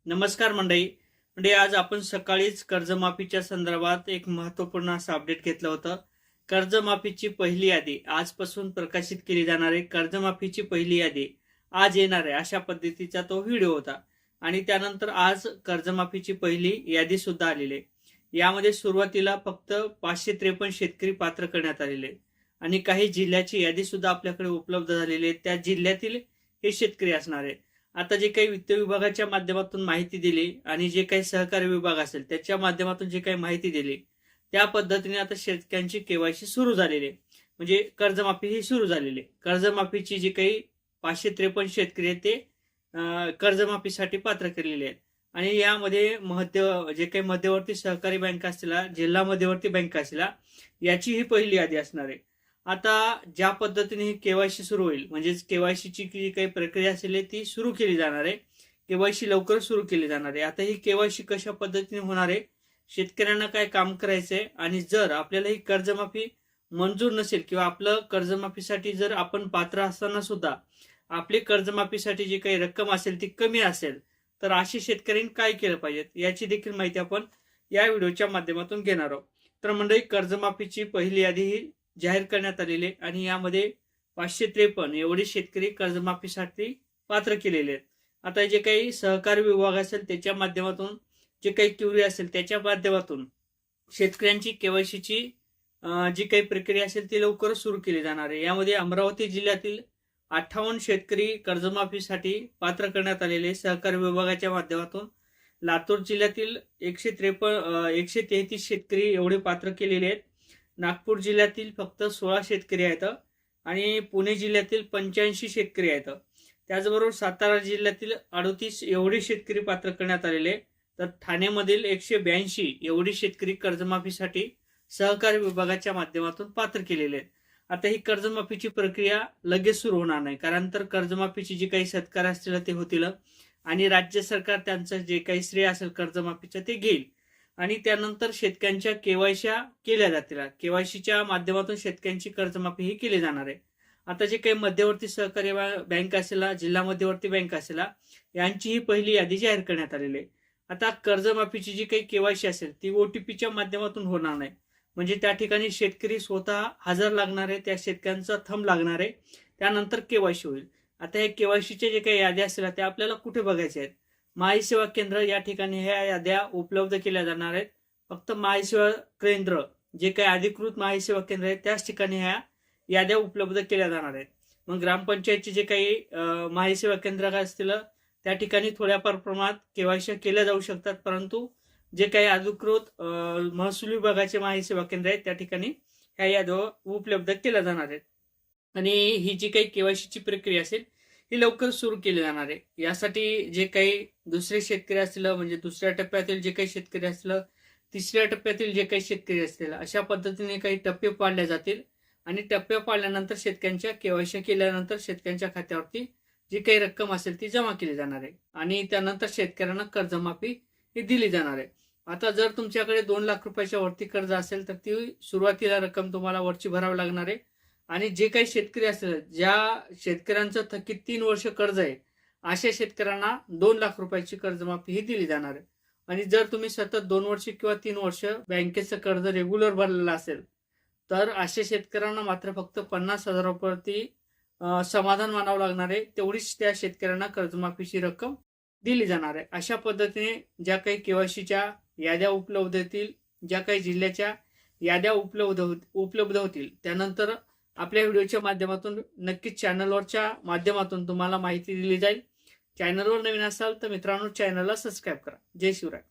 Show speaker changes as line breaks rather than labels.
नमस्कार मंडळी. आज आपण सकाळीच कर्जमाफीच्या संदर्भात एक महत्त्वपूर्ण असं अपडेट घेतलं होतं. कर्जमाफीची पहिली यादी आजपासून प्रकाशित केली जाणार आहे. कर्जमाफीची पहिली यादी आज येणार आहे, अशा पद्धतीचा तो व्हिडिओ होता. आणि त्यानंतर आज कर्जमाफीची पहिली यादी सुद्धा आलेली आहे. यामध्ये सुरुवातीला फक्त 553 शेतकरी पात्र करण्यात आलेले आणि काही जिल्ह्याची यादी सुद्धा आपल्याकडे उपलब्ध झालेली आहे. त्या जिल्ह्यातील हे शेतकरी असणार आहे. आता जे काही वित्त विभागाच्या माध्यमातून माहिती दिली आणि जे काही सहकारी विभाग असेल त्याच्या माध्यमातून जे काही माहिती दिली त्या पद्धतीने आता शेतकऱ्यांची केवायसी सुरू झालेली आहे. म्हणजे कर्जमाफी ही सुरू झालेली आहे. कर्जमाफीची जी काही 553 शेतकरी आहेत ते कर्जमाफीसाठी पात्र केलेले आहेत. आणि यामध्ये जे काही मध्यवर्ती सहकारी बँका असतील, जिल्हा मध्यवर्ती बँका असतील, याची ही पहिली यादी असणार आहे. आता ज्या पद्धतीने ही केवायसी सुरू होईल, म्हणजेच केवायसीची जी काही प्रक्रिया असेल ती सुरू केली जाणार आहे. केवायसी लवकर सुरू केली जाणार आहे. आता ही केवायसी कशा पद्धतीने होणार आहे, शेतकऱ्यांना काय काम करायचंय, आणि जर आपल्याला ही कर्जमाफी मंजूर नसेल किंवा आपलं कर्जमाफीसाठी जर आपण पात्र असताना सुद्धा आपली कर्जमाफीसाठी जी काही रक्कम असेल ती कमी असेल, तर अशी शेतकऱ्यांनी काय केलं पाहिजे याची देखील माहिती आपण या व्हिडिओच्या माध्यमातून घेणार आहोत. तर मंडळी, कर्जमाफीची पहिली यादी ही जाहीर करण्यात आलेले आणि यामध्ये 553 एवढे शेतकरी कर्जमाफीसाठी पात्र केलेले आहेत. आता जे काही सहकारी विभाग असेल त्याच्या माध्यमातून, जे काही क्युरी असेल त्याच्या माध्यमातून शेतकऱ्यांची केवायसीची जी काही प्रक्रिया असेल ती लवकर सुरू केली जाणार आहे. यामध्ये अमरावती जिल्ह्यातील 58 शेतकरी कर्जमाफीसाठी पात्र करण्यात आलेले सहकारी विभागाच्या माध्यमातून. लातूर जिल्ह्यातील 133 शेतकरी एवढे पात्र केलेले आहेत. नागपूर जिल्ह्यातील फक्त 16 शेतकरी आहेत आणि पुणे जिल्ह्यातील 85 शेतकरी आहेत. त्याचबरोबर सातारा जिल्ह्यातील 38 एवढे शेतकरी पात्र करण्यात आलेले. तर ठाण्यामधील 182 एवढे शेतकरी कर्जमाफीसाठी सहकारी विभागाच्या माध्यमातून पात्र केलेले आहेत. आता ही कर्जमाफीची प्रक्रिया लगेच सुरू होणार नाही, कारण तर कर्जमाफीची जी काही शेतकरी असतील ते होतील आणि राज्य सरकार त्यांचं जे काही श्रेय असेल कर्जमाफीचं ते घेईल आणि त्यानंतर शेतकऱ्यांच्या केवायसी केल्या जातील. केवायसीच्या माध्यमातून शेतकऱ्यांची कर्जमाफी ही केली जाणार आहे. आता जे काही मध्यवर्ती सहकारी बँक असेल, जिल्हा मध्यवर्ती बँक असेल, यांची ही पहिली यादी जाहीर करण्यात आलेली आहे. आता कर्जमाफीची जी काही केवायसी असेल ती ओटीपीच्या माध्यमातून होणार नाही. म्हणजे त्या ठिकाणी शेतकरी स्वतः हजर लागणार आहे, त्या शेतकऱ्यांचा थंब लागणार आहे, त्यानंतर केवायसी होईल. आता हे केवायसीचे जे काही याद्या असतील त्या आपल्याला कुठे बघायच्या आहेत? माई सेवा केंद्र या ठिकाणी ह्या याद्या उपलब्ध केल्या जाणार आहेत. फक्त माई सेवा केंद्र, जे काही अधिकृत माई सेवा केंद्र आहेत त्याच ठिकाणी ह्या याद्या उपलब्ध केल्या जाणार आहेत. मग ग्रामपंचायतचे जे काही माई सेवा केंद्र असतील त्या ठिकाणी थोड्याफार प्रमाणात केवायसी केल्या जाऊ शकतात, परंतु जे काही अधिकृत महसूल विभागाचे माई सेवा केंद्र आहेत त्या ठिकाणी ह्या याद्या उपलब्ध केल्या जाणार आहेत. आणि ही जी काही केवायसीची प्रक्रिया असेल ही लवकर सुरू केली जाणार आहे. यासाठी जे काही दुसरे शेतकरी असतील, म्हणजे दुसऱ्या टप्प्यातील जे काही शेतकरी असतील, तिसऱ्या टप्प्यातील जे काही शेतकरी असतील, अशा पद्धतीने काही टप्पे पाडले जातील आणि टप्पे पाडल्यानंतर शेतकऱ्यांच्या केवायसी केल्यानंतर शेतकऱ्यांच्या खात्यावरती जी काही रक्कम असेल ती जमा केली जाणार आहे आणि त्यानंतर शेतकऱ्यांना कर्जमाफी ही दिली जाणार आहे. आता जर तुमच्याकडे 2 लाख रुपयाच्या वरती कर्ज असेल तर ती सुरुवातीला रक्कम तुम्हाला वरची भरावी लागणार आहे. आणि जे काही शेतकरी असतील, ज्या शेतकऱ्यांचं थकीत 3 वर्ष कर्ज आहे, अशा शेतकऱ्यांना 2 लाख रुपयाची कर्जमाफी ही दिली जाणार आहे. आणि जर तुम्ही सतत 2 वर्ष किंवा 3 वर्ष बँकेचं कर्ज रेग्युलर भरलेलं असेल तर अशा शेतकऱ्यांना मात्र फक्त 50,000 रुपयावरती समाधान मानावं लागणार आहे. तेवढीच त्या शेतकऱ्यांना कर्जमाफीची रक्कम दिली जाणार आहे. अशा पद्धतीने ज्या काही केवायसीच्या याद्या उपलब्ध होतील, ज्या काही जिल्ह्याच्या याद्या उपलब्ध होतील, त्यानंतर आपल्या व्हिडिओच्या माध्यमातून नक्कीच चॅनलवरच्या माध्यमातून तुम्हाला माहिती दिली जाईल. चॅनलवर नवीन असाल तर मित्रांनो चॅनलला सबस्क्राईब करा. जय शिवराय.